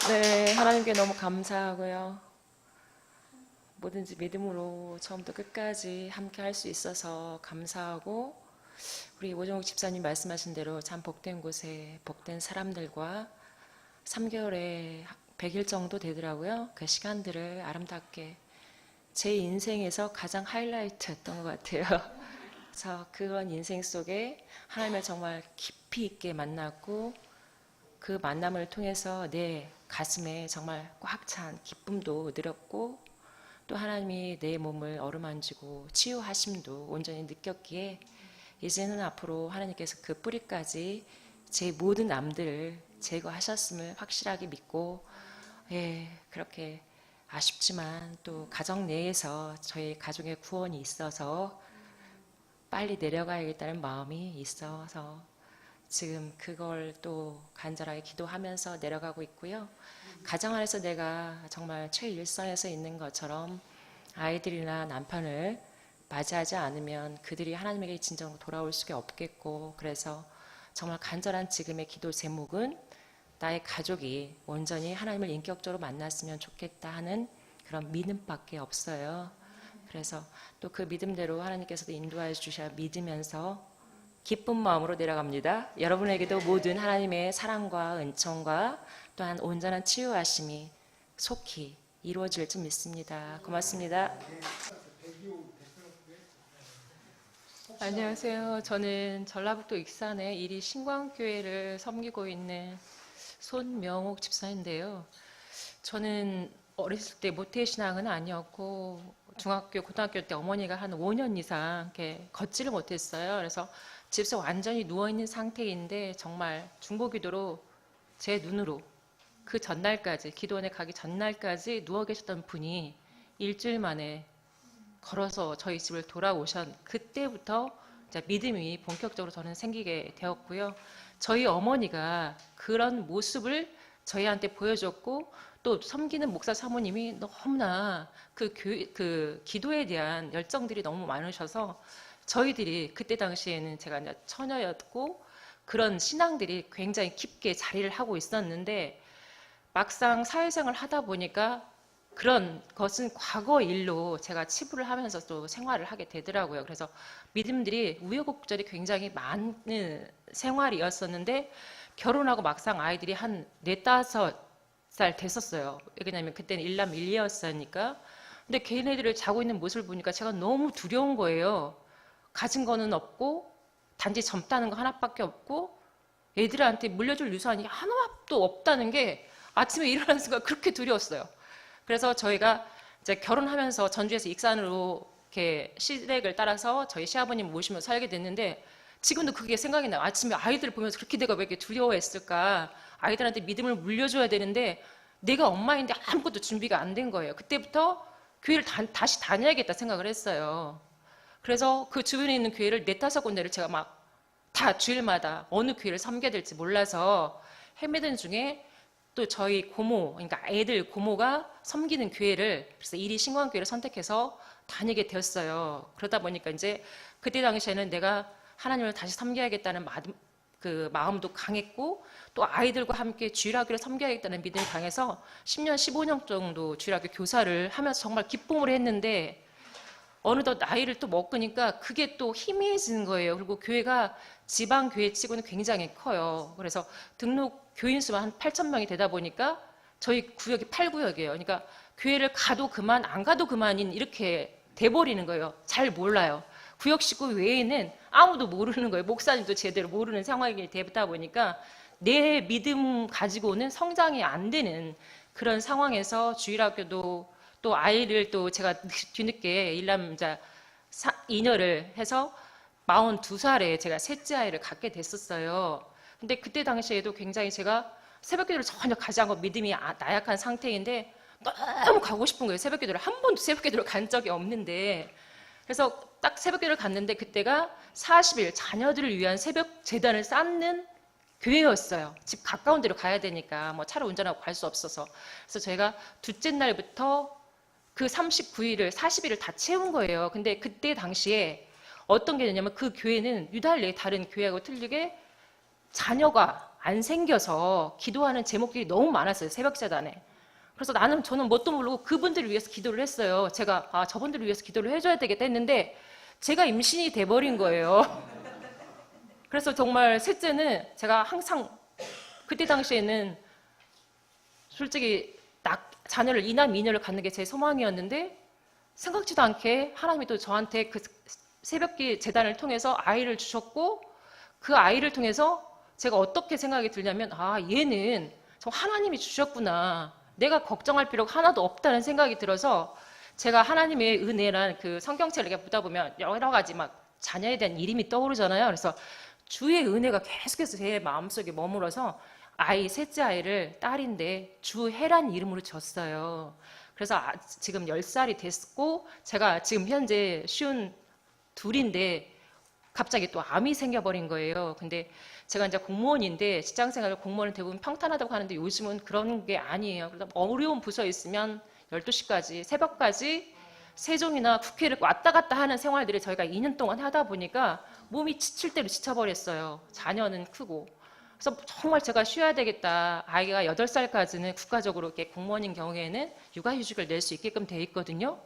네, 하나님께 너무 감사하고요. 뭐든지 믿음으로 처음부터 끝까지 함께 할 수 있어서 감사하고, 우리 오정욱 집사님 말씀하신 대로 참 복된 곳에 복된 사람들과 3개월에 100일 정도 되더라고요. 그 시간들을 아름답게 제 인생에서 가장 하이라이트였던 것 같아요. 그래서 그런 인생 속에 하나님을 정말 깊이 있게 만났고, 그 만남을 통해서 내 가슴에 정말 꽉 찬 기쁨도 늘었고, 또 하나님이 내 몸을 어루만지고 치유하심도 온전히 느꼈기에, 이제는 앞으로 하나님께서 그 뿌리까지 제 모든 남들을 제거하셨음을 확실하게 믿고, 그렇게 아쉽지만 또 가정 내에서 저희 가족의 구원이 있어서 빨리 내려가야겠다는 마음이 있어서 지금 그걸 또 간절하게 기도하면서 내려가고 있고요. 가정 안에서 내가 정말 최일선에서 있는 것처럼 아이들이나 남편을 맞이하지 않으면 그들이 하나님에게 진정으로 돌아올 수가 없겠고, 그래서 정말 간절한 지금의 기도 제목은 나의 가족이 온전히 하나님을 인격적으로 만났으면 좋겠다 하는 그런 믿음밖에 없어요. 그래서 또 그 믿음대로 하나님께서도 인도하여 주셔야 믿으면서 기쁜 마음으로 내려갑니다. 여러분에게도 모든 하나님의 사랑과 은총과 또한 온전한 치유하심이 속히 이루어질 줄 믿습니다. 고맙습니다. 안녕하세요. 저는 전라북도 익산의 이리 신광교회를 섬기고 있는 손명옥 집사인데요. 저는 어렸을 때 모태신앙은 아니었고, 중학교, 고등학교 때 어머니가 한 5년 이상 이렇게 걷지를 못했어요. 그래서 집에서 완전히 누워있는 상태인데, 정말 중보기도로 제 눈으로 그 전날까지, 기도원에 가기 전날까지 누워 계셨던 분이 일주일 만에 걸어서 저희 집을 돌아오셨, 그때부터 이제 믿음이 본격적으로 저는 생기게 되었고요. 저희 어머니가 그런 모습을 저희한테 보여줬고, 또 섬기는 목사 사모님이 너무나 그 기도에 대한 열정들이 너무 많으셔서 저희들이 그때 당시에는 제가 이제 처녀였고 그런 신앙들이 굉장히 깊게 자리를 하고 있었는데, 막상 사회생활을 하다 보니까 그런 것은 과거 일로 제가 치부를 하면서 또 생활을 하게 되더라고요. 그래서 믿음들이 우여곡절이 굉장히 많은 생활이었었는데, 결혼하고 막상 아이들이 한 4, 5살 됐었어요. 왜냐면 그때는 일남 일녀였으니까. 근데 걔네들을 자고 있는 모습을 보니까 제가 너무 두려운 거예요. 가진 거는 없고 단지 젊다는 거 하나밖에 없고 애들한테 물려줄 유산이 하나도 없다는 게 아침에 일어나는 순간 그렇게 두려웠어요. 그래서 저희가 이제 결혼하면서 전주에서 익산으로 이렇게 시댁을 따라서 저희 시아버님 모시며 살게 됐는데, 지금도 그게 생각이 나요. 아침에 아이들을 보면서 그렇게 내가 왜 이렇게 두려워했을까? 아이들한테 믿음을 물려줘야 되는데 내가 엄마인데 아무것도 준비가 안 된 거예요. 그때부터 교회를 다시 다녀야겠다 생각을 했어요. 그래서 그 주변에 있는 교회를 4, 5군데를 제가 막 다 주일마다 어느 교회를 섬겨야 될지 몰라서 헤매던 중에 또 저희 고모, 그러니까 애들 고모가 섬기는 교회를, 그래서 이리 신광교회를 선택해서 다니게 되었어요. 그러다 보니까 이제 그때 당시에는 내가 하나님을 다시 섬겨야겠다는 그 마음도 강했고, 또 아이들과 함께 주일학교를 섬겨야겠다는 믿음이 강해서 10년, 15년 정도 주일학교 교사를 하면서 정말 기쁨을 했는데, 어느덧 나이를 또 먹으니까 그게 또 희미해지는 거예요. 그리고 교회가 지방 교회 치고는 굉장히 커요. 그래서 등록 교인 수만 한 8천 명이 되다 보니까 저희 구역이 8구역이에요. 그러니까 교회를 가도 그만 안 가도 그만인 이렇게 돼버리는 거예요. 잘 몰라요. 구역 식구 외에는 아무도 모르는 거예요. 목사님도 제대로 모르는 상황이 되다 보니까 내 믿음 가지고는 성장이 안 되는 그런 상황에서 주일학교도, 또 아이를 또 제가 뒤늦게 일남자 이녀를 해서 42살에 제가 셋째 아이를 갖게 됐었어요. 근데 그때 당시에도 굉장히 제가 새벽기도를 전혀 가지 않고 믿음이 나약한 상태인데 너무 가고 싶은 거예요. 새벽기도를 한 번도 새벽기도를 간 적이 없는데, 그래서 딱 새벽기도를 갔는데 그때가 40일 자녀들을 위한 새벽 재단을 쌓는 교회였어요. 집 가까운 데로 가야 되니까 뭐 차로 운전하고 갈 수 없어서. 그래서 저희가 둘째 날부터 그 39일을 40일을 다 채운 거예요. 근데 그때 당시에 어떤 게 되냐면, 그 교회는 유달리 다른 교회하고 틀리게 자녀가 안 생겨서 기도하는 제목들이 너무 많았어요. 새벽재단에. 그래서 저는 뭣도 모르고 그분들을 위해서 기도를 했어요. 제가 저분들을 위해서 기도를 해줘야 되겠다 했는데 제가 임신이 돼버린 거예요. 그래서 정말 셋째는 제가 항상 그때 당시에는 솔직히 자녀를 이남 이녀를 갖는 게 제 소망이었는데 생각지도 않게 하나님이 또 저한테 그 새벽기 재단을 통해서 아이를 주셨고 그 아이를 통해서 제가 어떻게 생각이 들냐면 얘는 저 하나님이 주셨구나. 내가 걱정할 필요가 하나도 없다는 생각이 들어서 제가 하나님의 은혜란 그 성경책을 이렇게 보다 보면 여러 가지 막 자녀에 대한 이름이 떠오르잖아요. 그래서 주의 은혜가 계속해서 제 마음속에 머물어서 셋째 아이를 딸인데 주혜란 이름으로 졌어요. 그래서 지금 10살이 됐고 제가 지금 현재 쉬운 둘인데 갑자기 또 암이 생겨버린 거예요. 근데 제가 이제 공무원인데 직장생활 공무원은 대부분 평탄하다고 하는데 요즘은 그런 게 아니에요. 그래서 어려운 부서에 있으면 12시까지 새벽까지 세종이나 국회를 왔다 갔다 하는 생활들을 저희가 2년 동안 하다 보니까 몸이 지칠 대로 지쳐버렸어요. 자녀는 크고. 그래서 정말 제가 쉬어야 되겠다. 아이가 8살까지는 국가적으로 이렇게 공무원인 경우에는 육아휴직을 낼 수 있게끔 돼 있거든요.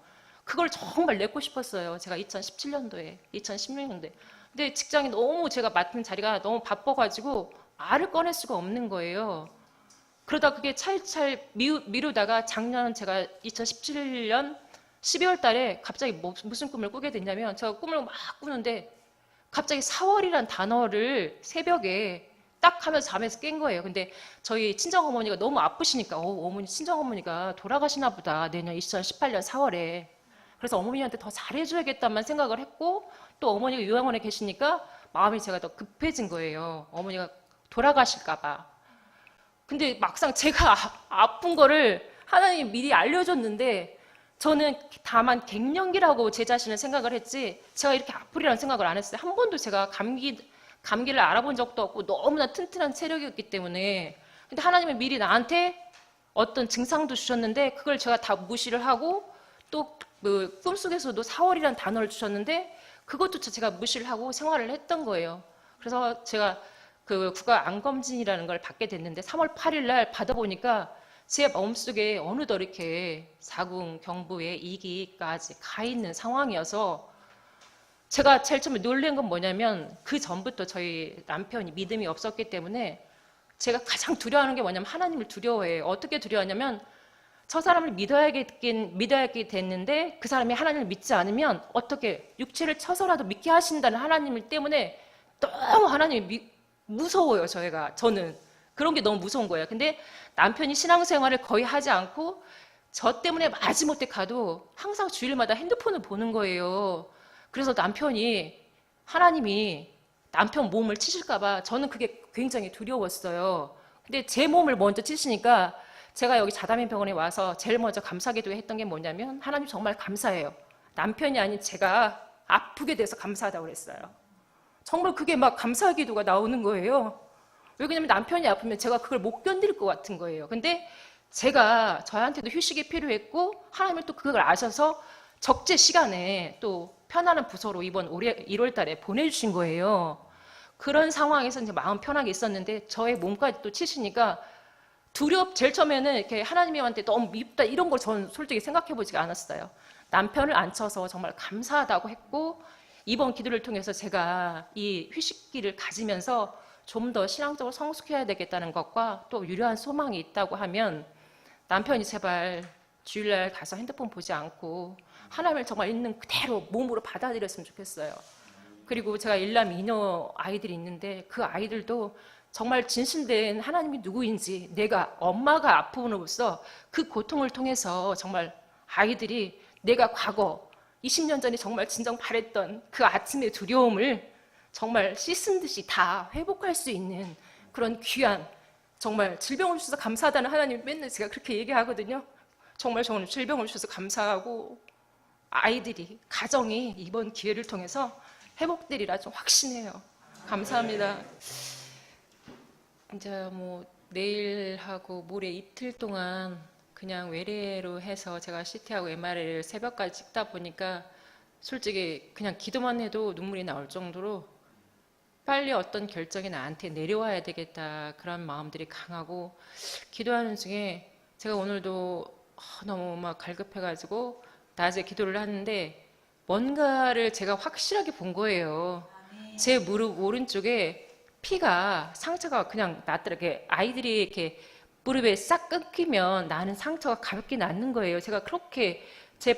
그걸 정말 냈고 싶었어요. 제가 2017년도에, 2016년도에. 근데 직장이 너무 제가 맡은 자리가 너무 바빠가지고 알을 꺼낼 수가 없는 거예요. 그러다 그게 차일차일 미루다가 작년 제가 2017년 12월 달에 갑자기 무슨 꿈을 꾸게 됐냐면 제가 꿈을 막 꾸는데 갑자기 4월이란 단어를 새벽에 딱 하면서 잠에서 깬 거예요. 근데 저희 친정어머니가 너무 아프시니까 어머니 친정어머니가 돌아가시나 보다 내년 2018년 4월에 그래서 어머니한테 더 잘해줘야겠다만 생각을 했고 또 어머니가 요양원에 계시니까 마음이 제가 더 급해진 거예요. 어머니가 돌아가실까 봐. 근데 막상 제가 아픈 거를 하나님이 미리 알려줬는데 저는 다만 갱년기라고 제 자신을 생각을 했지 제가 이렇게 아프리라는 생각을 안 했어요. 한 번도 제가 감기를 알아본 적도 없고 너무나 튼튼한 체력이었기 때문에 근데 하나님은 미리 나한테 어떤 증상도 주셨는데 그걸 제가 다 무시를 하고 또 그 꿈속에서도 4월이라는 단어를 주셨는데 그것도 제가 무시를 하고 생활을 했던 거예요. 그래서 제가 그 국가 암검진이라는 걸 받게 됐는데 3월 8일 날 받아보니까 제 마음속에 어느덧 이렇게 사궁, 경부에 2기까지 가 있는 상황이어서 제가 제일 처음에 놀란 건 뭐냐면 그 전부터 저희 남편이 믿음이 없었기 때문에 제가 가장 두려워하는 게 뭐냐면 하나님을 두려워해요. 어떻게 두려워하냐면 저 사람을 믿어야겠게 됐는데 그 사람이 하나님을 믿지 않으면 어떻게 육체를 쳐서라도 믿게 하신다는 하나님 때문에 너무 하나님이 무서워요. 저는 그런 게 너무 무서운 거예요. 근데 남편이 신앙생활을 거의 하지 않고 저 때문에 마지못해 가도 항상 주일마다 핸드폰을 보는 거예요. 그래서 남편이 하나님이 남편 몸을 치실까 봐 저는 그게 굉장히 두려웠어요. 근데 제 몸을 먼저 치시니까 제가 여기 자담의 병원에 와서 제일 먼저 감사기도 했던 게 뭐냐면 하나님 정말 감사해요. 남편이 아닌 제가 아프게 돼서 감사하다고 그랬어요. 정말 그게 막 감사기도가 나오는 거예요. 왜냐면 남편이 아프면 제가 그걸 못 견딜 것 같은 거예요. 근데 제가 저한테도 휴식이 필요했고 하나님은 또 그걸 아셔서 적재 시간에 또 편안한 부서로 이번 올해 1월 달에 보내주신 거예요. 그런 상황에서 이제 마음 편하게 있었는데 저의 몸까지 또 치시니까 제일 처음에는 이렇게 하나님한테 너무 밉다 이런 걸 저는 솔직히 생각해 보지가 않았어요. 남편을 앉혀서 정말 감사하다고 했고 이번 기도를 통해서 제가 이 휴식기를 가지면서 좀 더 신앙적으로 성숙해야 되겠다는 것과 또 유려한 소망이 있다고 하면 남편이 제발 주일날 가서 핸드폰 보지 않고 하나님을 정말 있는 그대로 몸으로 받아들였으면 좋겠어요. 그리고 제가 일남 이녀 아이들이 있는데 그 아이들도 정말 진실된 하나님이 누구인지 내가 엄마가 아픔으로써 그 고통을 통해서 정말 아이들이 내가 과거 20년 전에 정말 진정 바랬던 그 아침의 두려움을 정말 씻은 듯이 다 회복할 수 있는 그런 귀한 정말 질병을 주셔서 감사하다는 하나님 맨날 제가 그렇게 얘기하거든요. 정말 저는 질병을 주셔서 감사하고 아이들이 가정이 이번 기회를 통해서 회복되리라 좀 확신해요. 감사합니다. 이제 뭐 내일하고 모레 이틀 동안 그냥 외래로 해서 제가 CT하고 MRI를 새벽까지 찍다 보니까 솔직히 그냥 기도만 해도 눈물이 나올 정도로 빨리 어떤 결정이 나한테 내려와야 되겠다 그런 마음들이 강하고 기도하는 중에 제가 오늘도 너무 막 갈급해가지고 낮에 기도를 하는데 뭔가를 제가 확실하게 본 거예요. 제 무릎 오른쪽에 피가 상처가 그냥 났더라고요. 아이들이 이렇게 무릎에 싹 끊기면 나는 상처가 가볍게 낫는 거예요. 제가 그렇게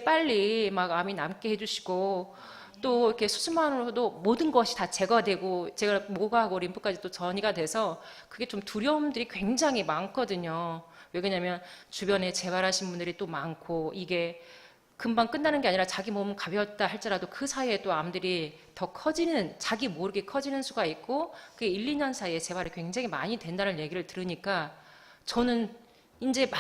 빨리 막 암이 남게 해주시고 또 이렇게 수술만으로도 모든 것이 다 제거되고 제가 목하고 림프까지 또 전이가 돼서 그게 좀 두려움들이 굉장히 많거든요. 왜 그러냐면 주변에 재활하신 분들이 또 많고 이게 금방 끝나는 게 아니라 자기 몸은 가벼웠다 할지라도 그 사이에 또 암들이 더 커지는 자기 모르게 커지는 수가 있고 그게 1, 2년 사이에 재활이 굉장히 많이 된다는 얘기를 들으니까 저는 이제 막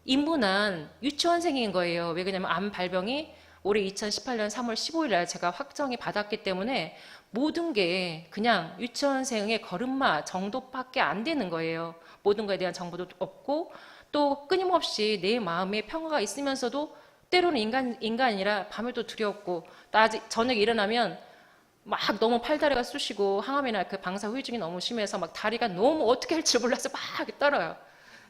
인문한 유치원생인 거예요. 왜 그러냐면 암 발병이 올해 2018년 3월 15일 날 제가 확정이 받았기 때문에 모든 게 그냥 유치원생의 걸음마 정도밖에 안 되는 거예요. 모든 거에 대한 정보도 없고 또 끊임없이 내 마음에 평화가 있으면서도 때로는 인간이라 밤에도 두렵고 낮에 저녁에 일어나면 막 너무 팔다리가 쑤시고 항암이나 그 방사 후유증이 너무 심해서 막 다리가 너무 어떻게 할지 몰라서 막 떨어요.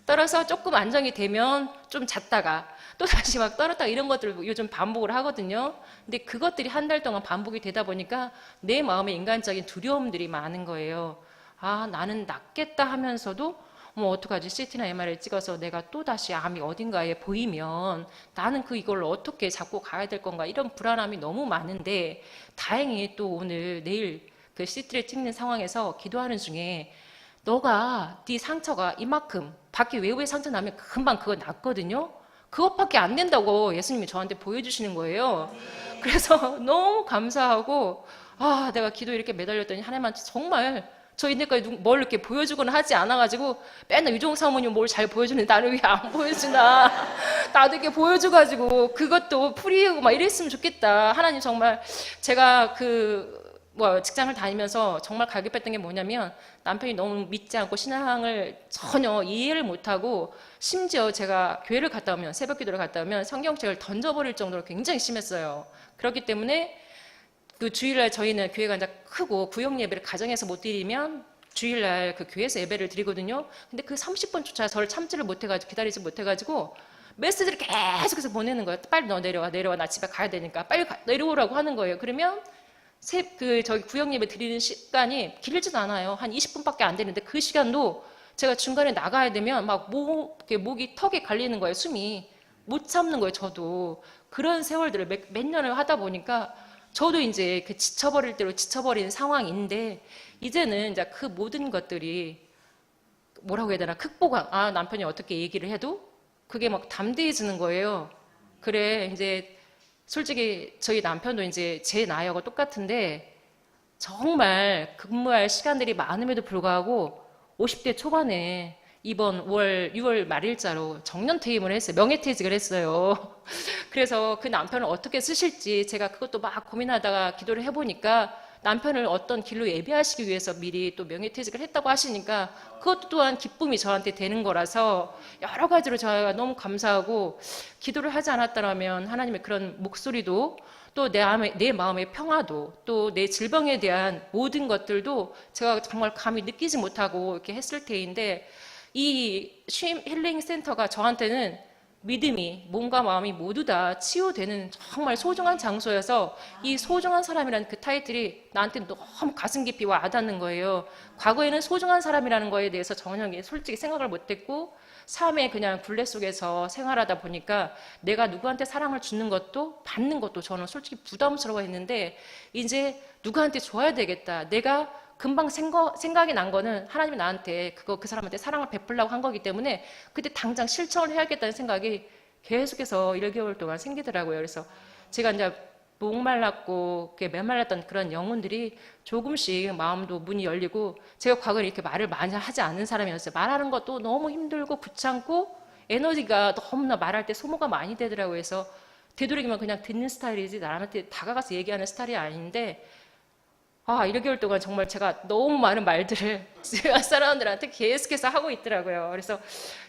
떨어서 조금 안정이 되면 좀 잤다가 또 다시 막 떨었다가 이런 것들을 요즘 반복을 하거든요. 근데 그것들이 한 달 동안 반복이 되다 보니까 내 마음에 인간적인 두려움들이 많은 거예요. 아, 나는 낫겠다 하면서도 어떡하지? CT나 MRI 찍어서 내가 또 다시 암이 어딘가에 보이면 나는 이걸 어떻게 잡고 가야 될 건가 이런 불안함이 너무 많은데 다행히 또 오늘 내일 그 CT를 찍는 상황에서 기도하는 중에 너가 네 상처가 이만큼 밖에 외부에 상처 나면 금방 그거 낫거든요. 그것밖에 안 된다고 예수님이 저한테 보여주시는 거예요. 그래서 너무 감사하고 내가 기도에 이렇게 매달렸더니 하나님한테 정말 저 이때까지 뭘 이렇게 보여주거나 하지 않아가지고 맨날 유종 사모님 뭘 잘 보여주는데 나를 왜 안 보여주나 나도 이렇게 보여줘가지고 그것도 풀이하고 막 이랬으면 좋겠다. 하나님 정말 제가 직장을 다니면서 정말 갈급했던 게 뭐냐면 남편이 너무 믿지 않고 신앙을 전혀 이해를 못하고 심지어 제가 교회를 갔다 오면 새벽 기도를 갔다 오면 성경책을 던져버릴 정도로 굉장히 심했어요. 그렇기 때문에 그 주일날 저희는 교회가 이제 크고 구역 예배를 가정에서 못 드리면 주일날 그 교회에서 예배를 드리거든요. 근데 그 30분조차 저를 참지를 못해가지고 기다리지 못해가지고 메시지를 계속해서 보내는 거예요. 빨리 너 내려와 나 집에 가야 되니까 빨리 내려오라고 하는 거예요. 그러면 저기 구역 예배 드리는 시간이 길지도 않아요. 한 20분밖에 안 되는데 그 시간도 제가 중간에 나가야 되면 막 목이 턱에 갈리는 거예요. 숨이 못 참는 거예요. 저도 그런 세월들을 몇 년을 하다 보니까 저도 이제 그 지쳐버릴 대로 지쳐버리는 상황인데 이제는 이제 그 모든 것들이 뭐라고 해야 되나 극복한 남편이 어떻게 얘기를 해도 그게 막 담대해지는 거예요. 그래 이제 솔직히 저희 남편도 이제 제 나이하고 똑같은데 정말 근무할 시간들이 많음에도 불구하고 50대 초반에 이번 6월 말일자로 정년퇴임을 했어요. 명예퇴직을 했어요. 그래서 그 남편을 어떻게 쓰실지 제가 그것도 막 고민하다가 기도를 해보니까 남편을 어떤 길로 예배하시기 위해서 미리 또 명예퇴직을 했다고 하시니까 그것도 또한 기쁨이 저한테 되는 거라서 여러 가지로 저희가 너무 감사하고 기도를 하지 않았다면 하나님의 그런 목소리도 또 내 마음의 평화도 또 내 질병에 대한 모든 것들도 제가 정말 감히 느끼지 못하고 이렇게 했을 테인데 이 힐링 센터가 저한테는 믿음이 몸과 마음이 모두 다 치유되는 정말 소중한 장소여서 이 소중한 사람이라는 그 타이틀이 나한테 너무 가슴 깊이 와닿는 거예요. 과거에는 소중한 사람이라는 거에 대해서 전혀 솔직히 생각을 못했고 삶의 그냥 굴레 속에서 생활하다 보니까 내가 누구한테 사랑을 주는 것도 받는 것도 저는 솔직히 부담스러워했는데 이제 누구한테 줘야 되겠다. 내가 금방 생각이 난 거는 하나님이 나한테 그 사람한테 사랑을 베풀려고 한 거기 때문에 그때 당장 실천을 해야겠다는 생각이 계속해서 1개월 동안 생기더라고요. 그래서 제가 이제 목말랐고 메말랐던 그런 영혼들이 조금씩 마음도 문이 열리고 제가 과거에 이렇게 말을 많이 하지 않는 사람이었어요. 말하는 것도 너무 힘들고 귀찮고 에너지가 너무나 말할 때 소모가 많이 되더라고요. 그래서 되도록이면 그냥 듣는 스타일이지 남한테 다가가서 얘기하는 스타일이 아닌데 아, 1개월 동안 정말 제가 너무 많은 말들을 제가 사람들한테 계속해서 하고 있더라고요. 그래서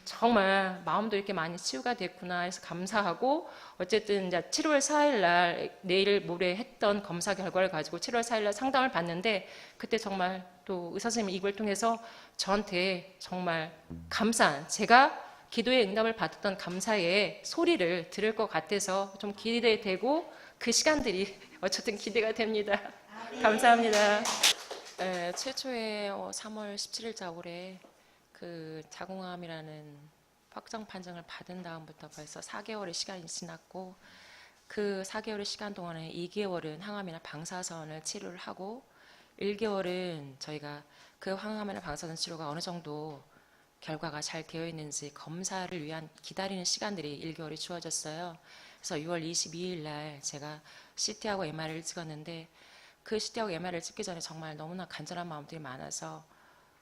정말 마음도 이렇게 많이 치유가 됐구나 해서 감사하고, 어쨌든 이제 7월 4일 날 내일 모레 했던 검사 결과를 가지고 7월 4일 날 상담을 받는데, 그때 정말 또 의사 선생님 이걸 통해서 저한테 정말 감사한, 제가 기도의 응답을 받았던 감사의 소리를 들을 것 같아서 좀 기대되고, 그 시간들이 어쨌든 기대가 됩니다. 감사합니다. 최초에 3월 17일 자울에 그 자궁암이라는 확정 판정을 받은 다음부터 벌써 4개월의 시간이 지났고, 그 4개월의 시간 동안에 2개월은 항암이나 방사선을 치료를 하고, 1개월은 저희가 그 항암이나 방사선 치료가 어느 정도 결과가 잘 되어 있는지 검사를 위한 기다리는 시간들이 1개월이 주어졌어요. 그래서 6월 22일 날 제가 CT하고 MR을 찍었는데, 그 CT하고 MR을 찍기 전에 정말 너무나 간절한 마음들이 많아서,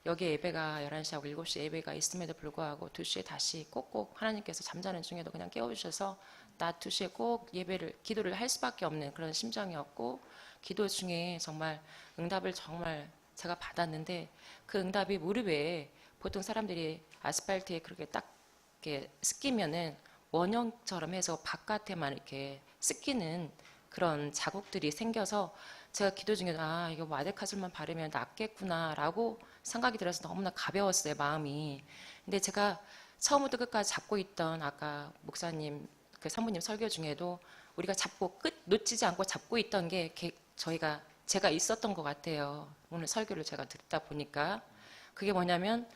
여기 예배가 11시하고 7시 예배가 있음에도 불구하고 2시에 다시 꼭꼭 하나님께서 잠자는 중에도 그냥 깨워주셔서 낮 2시에 꼭 예배를, 기도를 할 수밖에 없는 그런 심정이었고, 기도 중에 정말 응답을 정말 제가 받았는데, 그 응답이 무릎에, 보통 사람들이 아스팔트에 그렇게 딱 이렇게 스키면은 원형처럼 해서 바깥에만 이렇게 스키는 그런 자국들이 생겨서, 제가 기도 중에 이거 마데카솔만 바르면 낫겠구나라고 생각이 들어서 너무나 가벼웠어요, 마음이. 근데 제가 처음부터 끝까지 잡고 있던, 아까 목사님 그 사모님 설교 중에도 우리가 잡고 끝 놓치지 않고 잡고 있던 게 제가 있었던 것 같아요. 오늘 설교를 제가 듣다 보니까 그게 뭐냐면,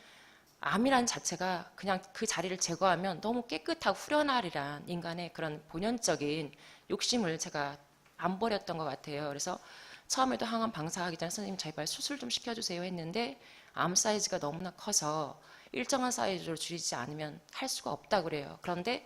암이란 자체가 그냥 그 자리를 제거하면 너무 깨끗하고 후련하리란 인간의 그런 본연적인 욕심을 제가 안 버렸던 것 같아요. 그래서 처음에도 항암 방사하기 전에 선생님 제발 수술 좀 시켜주세요 했는데, 암 사이즈가 너무나 커서 일정한 사이즈로 줄이지 않으면 할 수가 없다 그래요. 그런데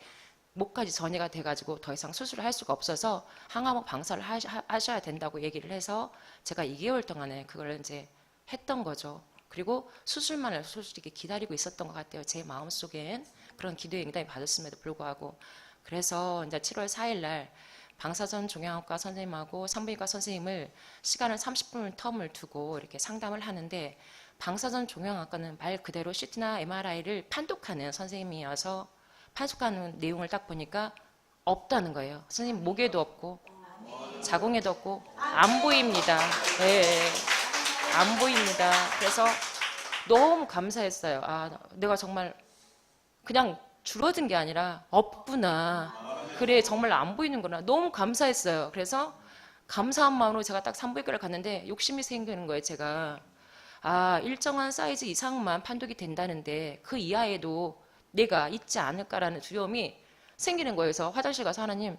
목까지 전이가 돼가지고 더 이상 수술을 할 수가 없어서 항암 방사를 하셔야 된다고 얘기를 해서 제가 2개월 동안에 그걸 이제 했던 거죠. 그리고 수술만을 솔직히 기다리고 있었던 것 같아요. 제 마음속엔 그런 기도의 응답이 받았음에도 불구하고. 그래서 이제 7월 4일 날 방사선 종양학과 선생님하고 산부인과 선생님을 시간을 30분 텀을 두고 이렇게 상담을 하는데, 방사선 종양학과는 말 그대로 CT나 MRI를 판독하는 선생님이어서 판독하는 내용을 딱 보니까 없다는 거예요. 선생님 목에도 없고 자궁에도 없고 안 보입니다. 네, 안 보입니다. 그래서 너무 감사했어요. 내가 정말 그냥 줄어든 게 아니라 없구나. 그래, 정말 안 보이는구나. 너무 감사했어요. 그래서 감사한 마음으로 제가 딱 산부인과를 갔는데 욕심이 생기는 거예요, 제가. 일정한 사이즈 이상만 판독이 된다는데 그 이하에도 내가 있지 않을까라는 두려움이 생기는 거예요. 그래서 화장실 가서 하나님,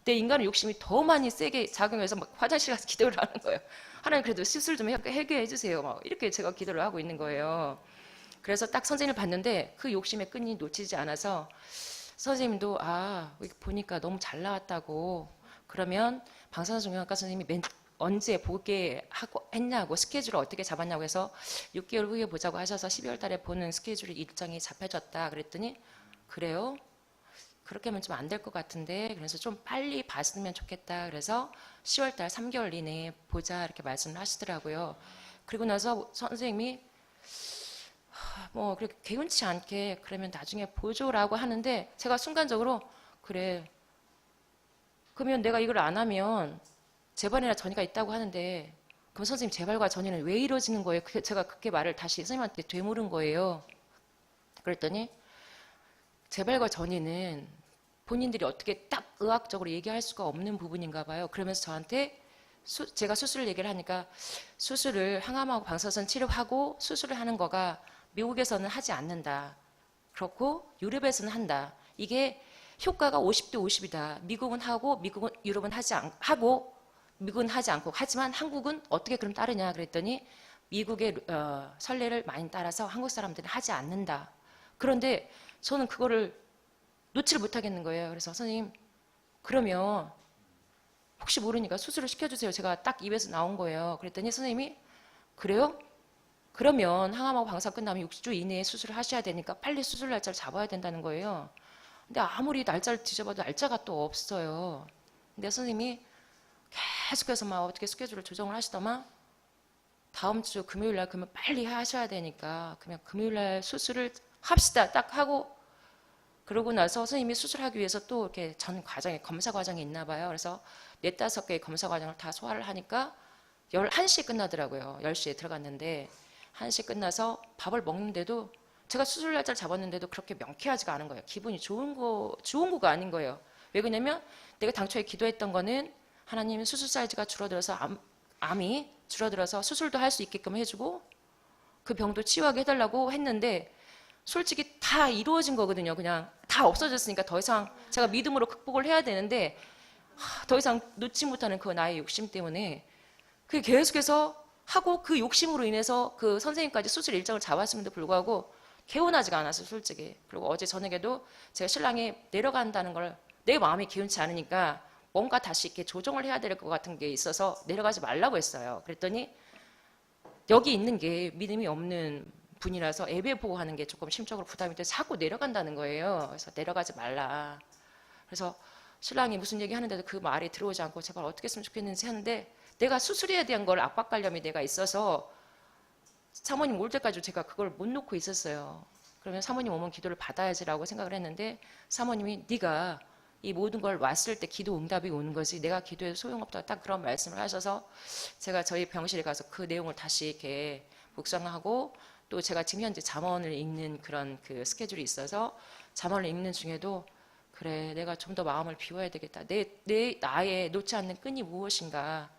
내 인간의 욕심이 더 많이 세게 작용해서 막 화장실 가서 기도를 하는 거예요. 하나님, 그래도 수술 좀 해결해 주세요. 막 이렇게 제가 기도를 하고 있는 거예요. 그래서 딱 선생님을 봤는데 그 욕심의 끈이 놓치지 않아서, 선생님도 보니까 너무 잘 나왔다고, 그러면 방사선 종양학과 선생님이 언제 보게 하고 했냐고, 스케줄을 어떻게 잡았냐고 해서 6개월 후에 보자고 하셔서 12월 달에 보는 스케줄이 일정이 잡혀졌다 그랬더니, 그래요? 그렇게 하면 좀 안 될 것 같은데, 그래서 좀 빨리 봤으면 좋겠다. 그래서 10월 달 3개월 이내에 보자 이렇게 말씀을 하시더라고요. 그리고 나서 선생님이 뭐 그렇게 개운치 않게 그러면 나중에 보조라고 하는데, 제가 순간적으로 그래, 그러면 내가 이걸 안 하면 재발이나 전이가 있다고 하는데, 그럼 선생님 재발과 전이는 왜 이루어지는 거예요? 제가 그렇게 말을 다시 선생님한테 되물은 거예요. 그랬더니 재발과 전이는 본인들이 어떻게 딱 의학적으로 얘기할 수가 없는 부분인가 봐요. 그러면서 저한테 제가 수술을 얘기를 하니까, 수술을 항암하고 방사선 치료하고 수술을 하는 거가 미국에서는 하지 않는다. 그렇고 유럽에서는 한다. 이게 효과가 50대 50이다. 유럽은 미국은 하지 않고, 하지만 한국은 어떻게 그럼 따르냐 그랬더니, 미국의 선례를 많이 따라서 한국 사람들은 하지 않는다. 그런데 저는 그거를 놓지를 못하겠는 거예요. 그래서 선생님, 그러면 혹시 모르니까 수술을 시켜주세요. 제가 딱 입에서 나온 거예요. 그랬더니 선생님이, 그래요? 그러면 항암하고 방사 끝나면 6주 이내에 수술을 하셔야 되니까 빨리 수술 날짜를 잡아야 된다는 거예요. 근데 아무리 날짜를 뒤져봐도 날짜가 또 없어요. 근데 선생님이 계속해서 막 어떻게 스케줄을 조정을 하시더만 다음 주 금요일 날 그러면 빨리 하셔야 되니까 그냥 금요일 날 수술을 합시다. 딱 하고 그러고 나서 선생님이 수술하기 위해서 또 이렇게 전 과정에 검사 과정이 있나 봐요. 그래서 4-5개의 검사 과정을 다 소화를 하니까 11시에 끝나더라고요. 10시에 들어갔는데 1시 끝나서 밥을 먹는데도 제가 수술 날짜를 잡았는데도 그렇게 명쾌하지가 않은 거예요. 기분이 좋은 거가 아닌 거예요. 왜 그러냐면 내가 당초에 기도했던 거는 하나님 수술 사이즈가 줄어들어서 암이 줄어들어서 수술도 할 수 있게끔 해주고 그 병도 치유하게 해달라고 했는데 솔직히 다 이루어진 거거든요. 그냥 다 없어졌으니까 더 이상 제가 믿음으로 극복을 해야 되는데 더 이상 놓지 못하는 그 나의 욕심 때문에 그게 계속해서 하고 그 욕심으로 인해서 그 선생님까지 수술 일정을 잡았음에도 불구하고 개운하지가 않았어요, 솔직히. 그리고 어제 저녁에도 제가 신랑이 내려간다는 걸 내 마음이 기운치 않으니까 뭔가 다시 이렇게 조정을 해야 될 것 같은 게 있어서 내려가지 말라고 했어요. 그랬더니 여기 있는 게 믿음이 없는 분이라서 예배 보고 하는 게 조금 심적으로 부담이 돼서 자꾸 내려간다는 거예요. 그래서 내려가지 말라. 그래서 신랑이 무슨 얘기 하는데도 그 말이 들어오지 않고 제발 어떻게 했으면 좋겠는지 하는데 내가 수술에 대한 걸 압박감이 내가 있어서 사모님 올 때까지 제가 그걸 못 놓고 있었어요. 그러면 사모님 오면 기도를 받아야지라고 생각을 했는데 사모님이 네가 이 모든 걸 왔을 때 기도 응답이 오는 거지 내가 기도해도 소용없다 딱 그런 말씀을 하셔서 제가 저희 병실에 가서 그 내용을 다시 이렇게 묵상하고 또 제가 지금 현재 잠언을 읽는 그런 그 스케줄이 있어서 잠언을 읽는 중에도 그래 내가 좀 더 마음을 비워야 되겠다. 나의 놓지 않는 끈이 무엇인가.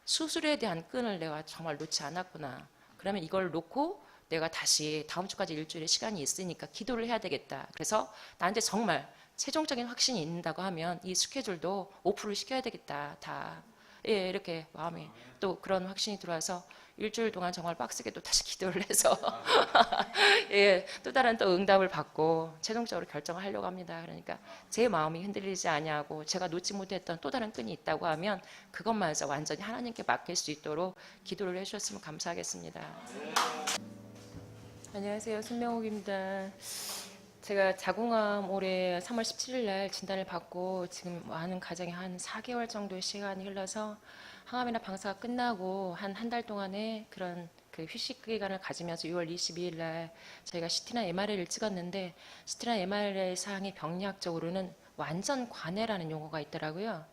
수술에 대한 끈을 내가 정말 놓지 않았구나. 그러면 이걸 놓고 내가 다시 다음 주까지 일주일의 시간이 있으니까 기도를 해야 되겠다. 그래서 나한테 정말 최종적인 확신이 있는다고 하면 이 스케줄도 오프를 시켜야 되겠다. 다. 예, 이렇게 마음에 또 그런 확신이 들어와서 일주일 동안 정말 빡세게 또 다시 기도를 해서 예, 또 다른 또 응답을 받고 최종적으로 결정을 하려고 합니다. 그러니까 제 마음이 흔들리지 아니하고 제가 놓지 못했던 또 다른 끈이 있다고 하면 그것만에서 완전히 하나님께 맡길 수 있도록 기도를 해주셨으면 감사하겠습니다. 안녕하세요. 손명옥입니다. 제가 자궁암 올해 3월 17일 날 진단을 받고 지금 많은 가정이 한 4개월 정도의 시간이 흘러서 항암이나 방사가 끝나고 한 달 동안의 그런 그 휴식 기간을 가지면서 6월 22일 날 저희가 CT나 MRI를 찍었는데 CT나 MRI 사항이 병리학적으로는 완전 관해라는 용어가 있더라고요.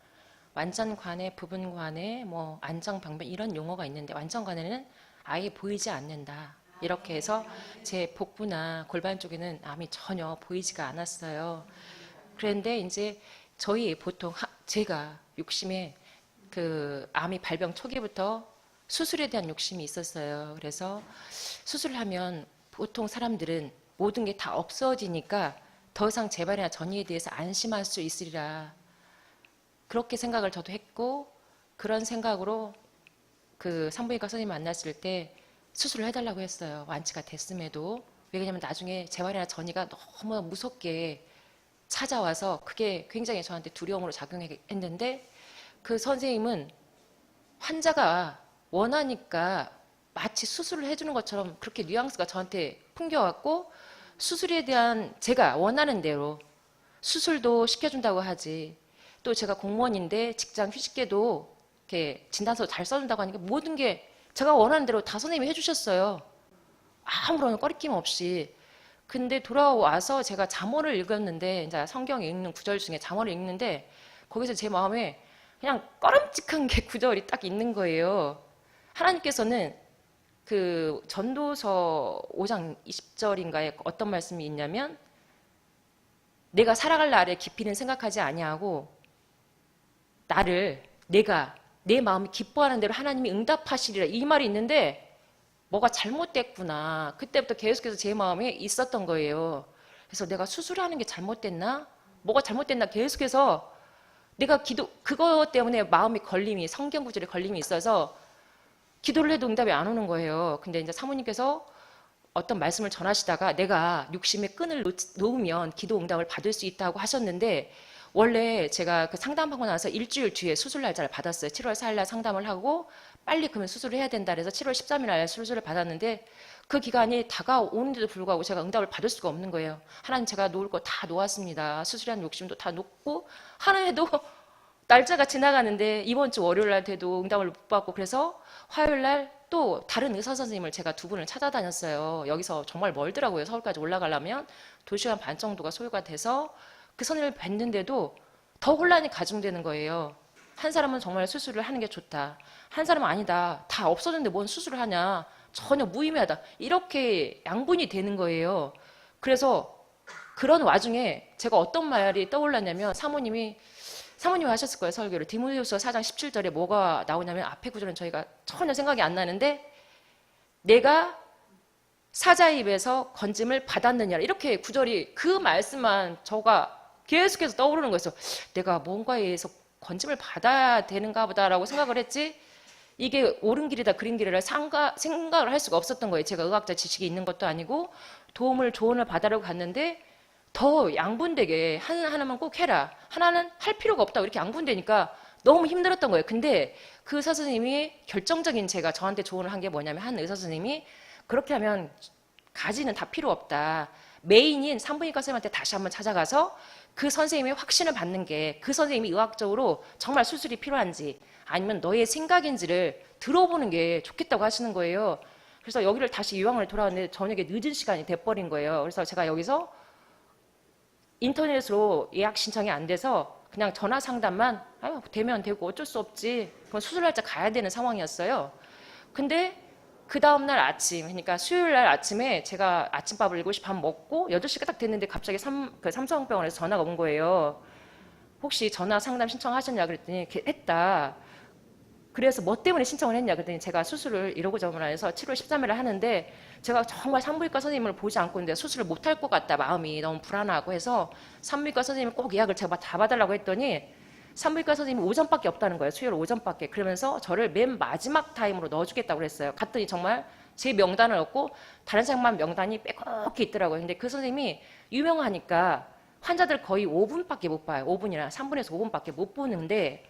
완전 관해, 부분 관해, 뭐 안정병변 이런 용어가 있는데 완전 관해는 아예 보이지 않는다. 이렇게 해서 제 복부나 골반 쪽에는 암이 전혀 보이지가 않았어요. 그런데 이제 저희 보통 제가 욕심에 그 암이 발병 초기부터 수술에 대한 욕심이 있었어요. 그래서 수술을 하면 보통 사람들은 모든 게 다 없어지니까 더 이상 재발이나 전이에 대해서 안심할 수 있으리라. 그렇게 생각을 저도 했고 그런 생각으로 그 산부인과 선생님 만났을 때 수술을 해달라고 했어요. 완치가 됐음에도. 왜냐하면 나중에 재발이나 전이가 너무 무섭게 찾아와서 그게 굉장히 저한테 두려움으로 작용했는데 그 선생님은 환자가 원하니까 마치 수술을 해주는 것처럼 그렇게 뉘앙스가 저한테 풍겨왔고 수술에 대한 제가 원하는 대로 수술도 시켜준다고 하지 또 제가 공무원인데 직장 휴직계도 이렇게 진단서 잘 써준다고 하니까 모든 게 제가 원하는 대로 다 선생님이 해주셨어요. 아무런 꺼리낌 없이. 근데 돌아와서 제가 잠언을 읽었는데 이제 성경 읽는 구절 중에 잠언을 읽는데 거기서 제 마음에 그냥 꺼름직한 게 구절이 딱 있는 거예요. 하나님께서는 그 전도서 5장 20절인가에 어떤 말씀이 있냐면 내가 살아갈 날의 깊이는 생각하지 아니하고 나를 내가 내 마음이 기뻐하는 대로 하나님이 응답하시리라 이 말이 있는데 뭐가 잘못됐구나. 그때부터 계속해서 제 마음에 있었던 거예요. 그래서 내가 수술하는 게 잘못됐나? 뭐가 잘못됐나? 계속해서 내가 그거 때문에 마음이 걸림이 성경 구절에 걸림이 있어서 기도를 해도 응답이 안 오는 거예요. 근데 이제 사모님께서 어떤 말씀을 전하시다가 내가 욕심의 끈을 놓으면 기도 응답을 받을 수 있다고 하셨는데 원래 제가 그 상담하고 나서 일주일 뒤에 수술 날짜를 받았어요. 7월 4일 날 상담을 하고 빨리 그러면 수술을 해야 된다 그래서 7월 13일 날 수술을 받았는데 그 기간이 다가오는데도 불구하고 제가 응답을 받을 수가 없는 거예요. 하나님 제가 놓을 거 다 놓았습니다. 수술하는 욕심도 다 놓고 하는 해도 날짜가 지나가는데 이번 주 월요일 날 돼도 응답을 못 받고 그래서 화요일 날 또 다른 의사 선생님을 제가 두 분을 찾아다녔어요. 여기서 정말 멀더라고요. 서울까지 올라가려면 2시간 반 정도가 소요가 돼서 그 선생님을 뵀는데도 더 혼란이 가중되는 거예요. 한 사람은 정말 수술을 하는 게 좋다. 한 사람은 아니다. 다 없어졌는데 뭔 수술을 하냐. 전혀 무의미하다. 이렇게 양분이 되는 거예요. 그래서 그런 와중에 제가 어떤 말이 떠올랐냐면 사모님이 하셨을 거예요. 설교를. 디모데후서 4장 17절에 뭐가 나오냐면 앞에 구절은 저희가 전혀 생각이 안 나는데 내가 사자의 입에서 건짐을 받았느냐 이렇게 구절이 그 말씀만 저가 계속해서 떠오르는 거였어. 내가 뭔가에 의해서 건짐을 받아야 되는가 보다라고 생각을 했지 이게 옳은 길이다 그린 길이라 생각을 할 수가 없었던 거예요. 제가 의학자 지식이 있는 것도 아니고 조언을 받으려고 갔는데 더 양분되게 하나만 꼭 해라. 하나는 할 필요가 없다고 이렇게 양분되니까 너무 힘들었던 거예요. 근데 그 의사 선생님이 결정적인 제가 저한테 조언을 한 게 뭐냐면 한 의사 선생님이 그렇게 하면 가지는 다 필요 없다. 메인인 산부인과 선생님한테 다시 한번 찾아가서 그 선생님의 확신을 받는 게 그 선생님이 의학적으로 정말 수술이 필요한지 아니면 너의 생각인지를 들어보는 게 좋겠다고 하시는 거예요. 그래서 여기를 다시 이왕을 돌아왔는데 저녁에 늦은 시간이 돼버린 거예요. 그래서 제가 여기서 인터넷으로 예약 신청이 안 돼서 그냥 전화 상담만 되면 되고 어쩔 수 없지. 그건 수술 날짜 가야 되는 상황이었어요. 근데 그 다음날 아침, 그러니까 수요일 날 아침에 제가 아침밥을 7시 반 먹고 8시가 딱 됐는데 갑자기 삼성병원에서 전화가 온 거예요. 혹시 전화 상담 신청하셨냐 그랬더니 했다. 그래서 뭐 때문에 신청을 했냐 그랬더니 제가 수술을 이러고저러고 해서 7월 13일에 하는데 제가 정말 산부인과 선생님을 보지 않고 있는데 수술을 못할 것 같다 마음이 너무 불안하고 해서 산부인과 선생님이 꼭 예약을 제가 다 봐달라고 했더니 산부인과 선생님이 오전밖에 없다는 거예요. 수요일 오전밖에. 그러면서 저를 맨 마지막 타임으로 넣어주겠다고 그랬어요. 갔더니 정말 제 명단을 얻고 다른 사람만 명단이 빼곡히 있더라고요. 근데 그 선생님이 유명하니까 환자들 거의 5분밖에 못 봐요. 5분이나 3분에서 5분밖에 못 보는데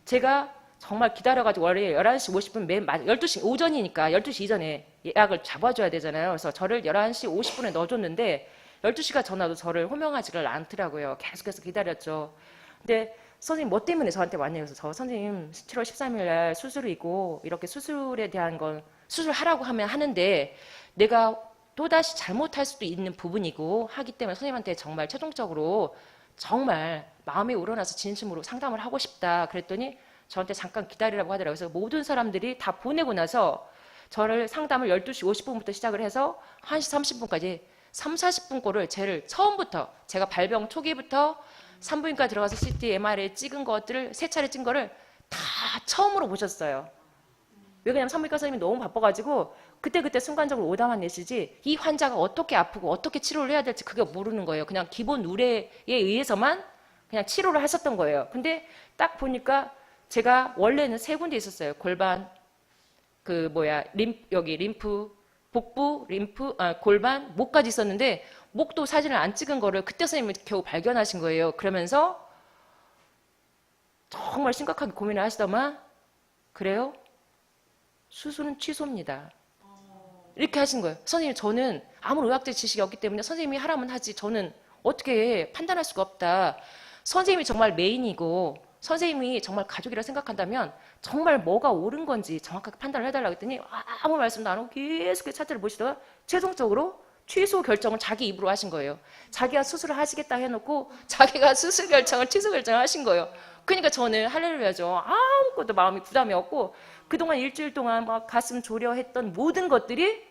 제가 정말 기다려가지고 원래 11시 50분 12시 오전이니까 12시 이전에 예약을 잡아줘야 되잖아요. 그래서 저를 11시 50분에 넣어줬는데 12시가 전화도 저를 호명하지를 않더라고요. 계속해서 기다렸죠. 근데 선생님 뭐 때문에 저한테 왔냐고 해서 저 선생님 7월 13일 날 수술이고 이렇게 수술에 대한 건 수술하라고 하면 하는데 내가 또다시 잘못할 수도 있는 부분이고 하기 때문에 선생님한테 정말 최종적으로 정말 마음이 우러나서 진심으로 상담을 하고 싶다 그랬더니 저한테 잠깐 기다리라고 하더라고요. 그래서 모든 사람들이 다 보내고 나서 저를 상담을 12시 50분부터 시작을 해서 1시 30분까지 3, 40분 꼴을 쟤를 처음부터 제가 발병 초기부터 산부인과 들어가서 CT, MRI 찍은 것들을 3차례 찍은 거를 다 처음으로 보셨어요. 왜 그러냐면 산부인과 선생님이 너무 바빠가지고 그때 순간적으로 오다만 내시지 이 환자가 어떻게 아프고 어떻게 치료를 해야 될지 그게 모르는 거예요. 그냥 기본 의뢰에 의해서만 그냥 치료를 하셨던 거예요. 근데 딱 보니까 제가 원래는 3군데 있었어요. 골반, 여기 림프, 복부, 골반, 목까지 있었는데 목도 사진을 안 찍은 거를 그때 선생님이 겨우 발견하신 거예요. 그러면서 정말 심각하게 고민을 하시더만 그래요? 수술은 취소입니다. 이렇게 하신 거예요. 선생님 저는 아무런 의학적 지식이 없기 때문에 선생님이 하라면 하지 저는 어떻게 판단할 수가 없다. 선생님이 정말 메인이고 선생님이 정말 가족이라 생각한다면 정말 뭐가 옳은 건지 정확하게 판단을 해달라고 했더니 아무 말씀도 안 하고 계속 차트를 보시다가 최종적으로 취소 결정을 자기 입으로 하신 거예요. 자기가 수술을 하시겠다 해놓고 자기가 수술 결정을 취소 결정을 하신 거예요. 그러니까 저는 할렐루야죠. 아무것도 마음이 부담이 없고 그동안 일주일 동안 막 가슴 졸여 했던 모든 것들이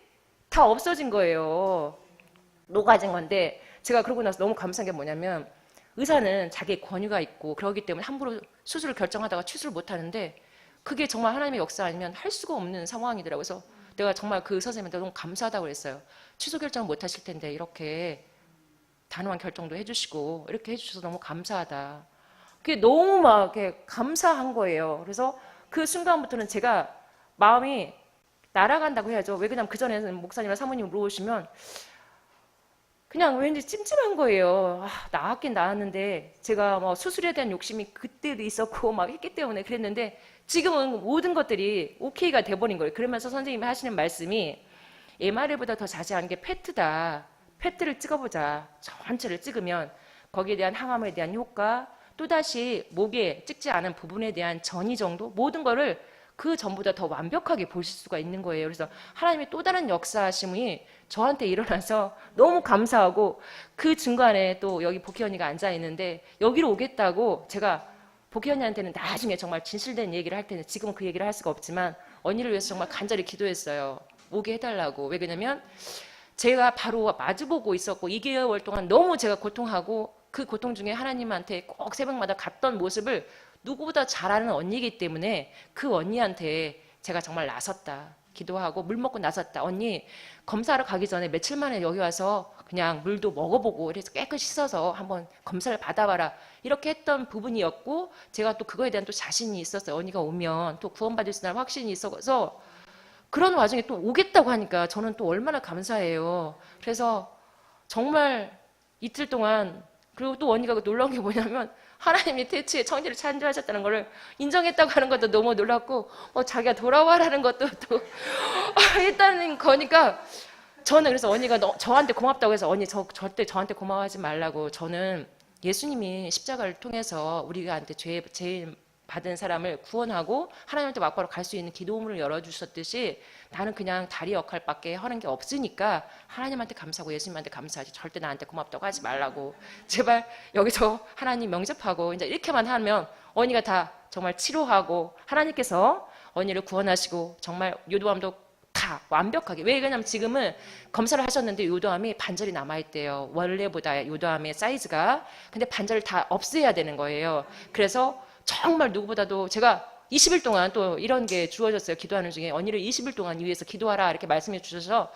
다 없어진 거예요. 녹아진 건데 제가 그러고 나서 너무 감사한 게 뭐냐면 의사는 자기의 권위가 있고 그러기 때문에 함부로 수술을 결정하다가 취소를 못하는데 그게 정말 하나님의 역사 아니면 할 수가 없는 상황이더라고요. 그래서 내가 정말 그 의사 선생님한테 너무 감사하다고 그랬어요. 취소 결정을 못 하실 텐데 이렇게 단호한 결정도 해주시고 이렇게 해주셔서 너무 감사하다. 그게 너무 막 이렇게 감사한 거예요. 그래서 그 순간부터는 제가 마음이 날아간다고 해야죠. 왜 그러냐면 그전에는 목사님이나 사모님 물어보시면 그냥 왠지 찜찜한 거예요. 나았긴 나았는데 제가 뭐 수술에 대한 욕심이 그때도 있었고 막 했기 때문에 그랬는데 지금은 모든 것들이 오케이가 돼버린 거예요. 그러면서 선생님이 하시는 말씀이 MRI보다 더 자세한 게 페트다. 페트를 찍어보자. 전체를 찍으면 거기에 대한 항암에 대한 효과 또다시 목에 찍지 않은 부분에 대한 전이 정도 모든 거를 그 전보다 더 완벽하게 보실 수가 있는 거예요. 그래서 하나님의 또 다른 역사하심이 저한테 일어나서 너무 감사하고, 그 중간에 또 여기 복희 언니가 앉아 있는데 여기로 오겠다고 제가 복희 언니한테는 나중에 정말 진실된 얘기를 할 때는, 지금은 그 얘기를 할 수가 없지만 언니를 위해서 정말 간절히 기도했어요. 오게 해달라고. 왜 그러냐면 제가 바로 마주보고 있었고 2개월 동안 너무 제가 고통하고, 그 고통 중에 하나님한테 꼭 새벽마다 갔던 모습을 누구보다 잘 아는 언니이기 때문에 그 언니한테 제가 정말 나섰다. 기도하고 물 먹고 나섰다. 언니, 검사하러 가기 전에 며칠 만에 여기 와서 그냥 물도 먹어보고 그래서 깨끗이 씻어서 한번 검사를 받아봐라. 이렇게 했던 부분이었고, 제가 또 그거에 대한 또 자신이 있었어요. 언니가 오면 또 구원받을 수 있다는 확신이 있어서 그런 와중에 또 오겠다고 하니까 저는 또 얼마나 감사해요. 그래서 정말 이틀 동안, 그리고 또 언니가 놀라운 게 뭐냐면 하나님이 태초에 청지를 창조하셨다는 것을 인정했다고 하는 것도 너무 놀랐고, 자기가 돌아와라는 것도 또 했다는 거니까, 저는 그래서 언니가 저한테 고맙다고 해서, 언니 절대 저한테 고마워하지 말라고, 저는 예수님이 십자가를 통해서 우리가한테 죄 받은 사람을 구원하고 하나님한테 막바로 갈 수 있는 기도문을 열어주셨듯이, 나는 그냥 다리 역할밖에 하는 게 없으니까 하나님한테 감사하고 예수님한테 감사하지, 절대 나한테 고맙다고 하지 말라고. 제발 여기서 하나님 명접하고 이제 이렇게만 하면 언니가 다 정말 치료하고 하나님께서 언니를 구원하시고 정말 요도암도 다 완벽하게. 왜 그러냐면 지금은 검사를 하셨는데 요도암이 반절이 남아있대요. 원래보다 요도암의 사이즈가. 근데 반절을 다 없애야 되는 거예요. 그래서 정말 누구보다도 제가 20일 동안 또 이런 게 주어졌어요. 기도하는 중에 언니를 20일 동안 위해서 기도하라 이렇게 말씀해 주셔서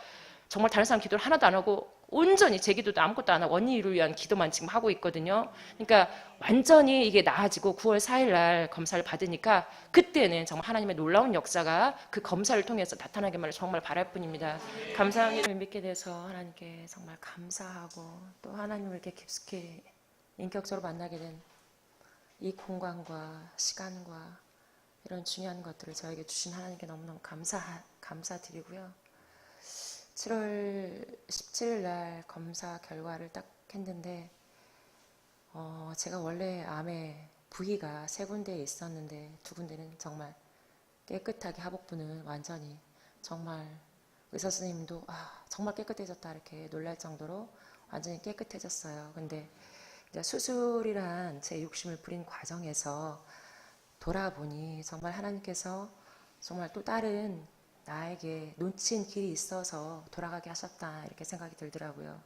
정말 다른 사람 기도를 하나도 안 하고 온전히 제 기도도 아무것도 안 하고 언니를 위한 기도만 지금 하고 있거든요. 그러니까 완전히 이게 나아지고 9월 4일 날 검사를 받으니까 그때는 정말 하나님의 놀라운 역사가 그 검사를 통해서 나타나기만을 정말 바랄 뿐입니다. 감사함을 믿게 돼서 하나님께 정말 감사하고, 또 하나님을 이렇게 깊숙이 인격적으로 만나게 된 이 공간과 시간과 이런 중요한 것들을 저에게 주신 하나님께 너무너무 감사드리고요. 7월 17일 날 검사 결과를 딱 했는데, 제가 원래 암에 부위가 3군데에 있었는데 2군데는 정말 깨끗하게, 하복부는 완전히 정말 의사 선생님도 정말 깨끗해졌다 이렇게 놀랄 정도로 완전히 깨끗해졌어요. 근데 수술이란 제 욕심을 부린 과정에서 돌아보니 정말 하나님께서 정말 또 다른 나에게 놓친 길이 있어서 돌아가게 하셨다 이렇게 생각이 들더라고요.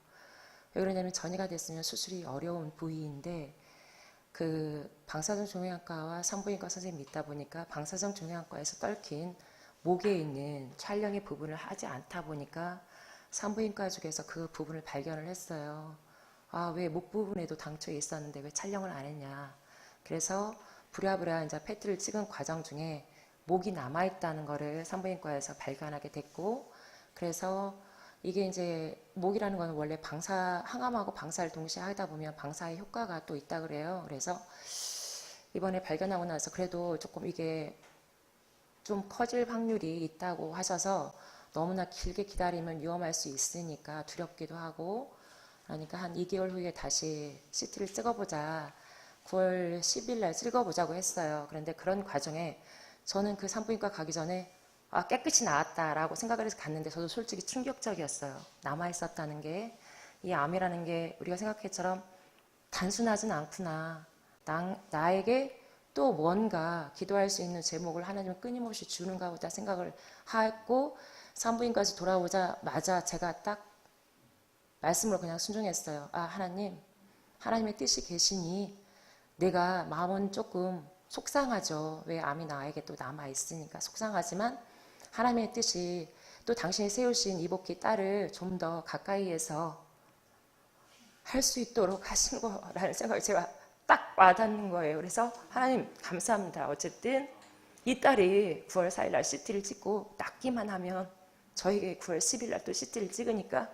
왜 그러냐면 전이가 됐으면 수술이 어려운 부위인데, 그 방사선 종양과와 산부인과 선생님이 있다 보니까 방사선 종양과에서 떨킨 목에 있는 촬영의 부분을 하지 않다 보니까 산부인과 쪽에서 그 부분을 발견을 했어요. 왜 목 부분에도 당초에 있었는데 왜 촬영을 안 했냐. 그래서 부랴부랴 이제 패트를 찍은 과정 중에 목이 남아있다는 거를 산부인과에서 발견하게 됐고, 그래서 이게 이제 목이라는 건 원래 항암하고 방사를 동시에 하다 보면 방사의 효과가 또 있다 그래요. 그래서 이번에 발견하고 나서 그래도 조금 이게 좀 커질 확률이 있다고 하셔서 너무나 길게 기다리면 위험할 수 있으니까 두렵기도 하고, 그러니까 한 2개월 후에 다시 CT를 찍어보자, 9월 10일 날 찍어보자고 했어요. 그런데 그런 과정에 저는 그 산부인과 가기 전에 깨끗이 나았다라고 생각을 해서 갔는데, 저도 솔직히 충격적이었어요. 남아있었다는 게, 이 암이라는 게 우리가 생각했처럼 단순하진 않구나. 나에게 또 뭔가 기도할 수 있는 제목을 하나님은 끊임없이 주는가 보다 생각을 했고, 산부인과에서 돌아오자마자 제가 딱 말씀으로 그냥 순종했어요. 하나님의 뜻이 계시니, 내가 마음은 조금 속상하죠. 왜 암이 나에게 또 남아있으니까 속상하지만 하나님의 뜻이 또 당신이 세우신 이복희 딸을 좀 더 가까이에서 할 수 있도록 하신 거라는 생각을 제가 딱 와닿는 거예요. 그래서 하나님 감사합니다. 어쨌든 이 딸이 9월 4일 날 CT를 찍고 낫기만 하면 저에게 9월 10일 날 또 CT를 찍으니까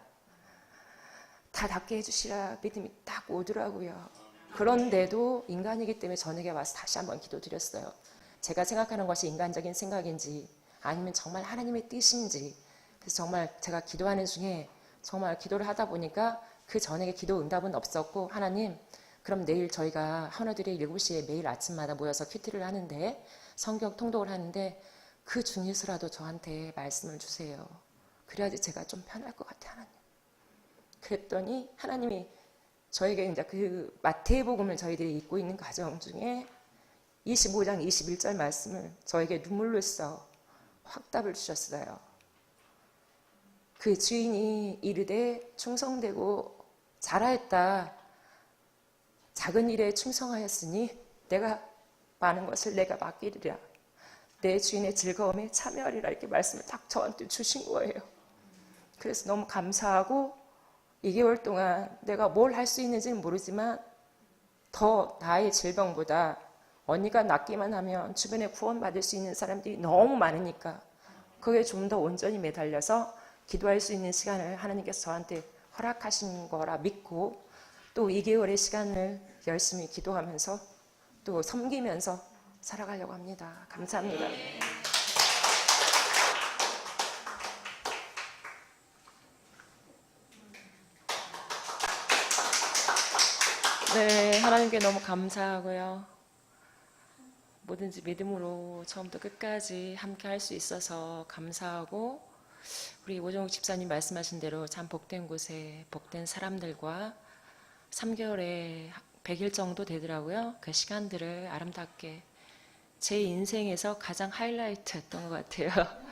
다 낫게 해주시라 믿음이 딱 오더라고요. 그런데도 인간이기 때문에 저에게 와서 다시 한번 기도드렸어요. 제가 생각하는 것이 인간적인 생각인지 아니면 정말 하나님의 뜻인지. 그래서 정말 제가 기도하는 중에 정말 기도를 하다 보니까 그 전에 기도 응답은 없었고, 하나님 그럼 내일 저희가 헌어들이 7시에 매일 아침마다 모여서 큐티를 하는데, 성경 통독을 하는데 그 중에서라도 저한테 말씀을 주세요. 그래야지 제가 좀 편할 것 같아요, 하나님. 그랬더니 하나님이 저에게 이제 그 마태복음을 저희들이 읽고 있는 과정 중에 25장 21절 말씀을 저에게 눈물로써 확답을 주셨어요. 그 주인이 이르되 충성되고 잘하였다. 작은 일에 충성하였으니 내가 많은 것을 내가 맡기리라. 내 주인의 즐거움에 참여하리라. 이렇게 말씀을 딱 저한테 주신 거예요. 그래서 너무 감사하고 2개월 동안 내가 뭘 할 수 있는지는 모르지만 더 나의 질병보다 언니가 낫기만 하면 주변에 구원받을 수 있는 사람들이 너무 많으니까 그게 좀 더 온전히 매달려서 기도할 수 있는 시간을 하나님께서 저한테 허락하신 거라 믿고 또 2개월의 시간을 열심히 기도하면서 또 섬기면서 살아가려고 합니다. 감사합니다. 네, 하나님께 너무 감사하고요. 뭐든지 믿음으로 처음부터 끝까지 함께 할 수 있어서 감사하고 우리 오정욱 집사님 말씀하신 대로 참 복된 곳에 복된 사람들과 3개월에 100일 정도 되더라고요. 그 시간들을 아름답게 제 인생에서 가장 하이라이트였던 것 같아요.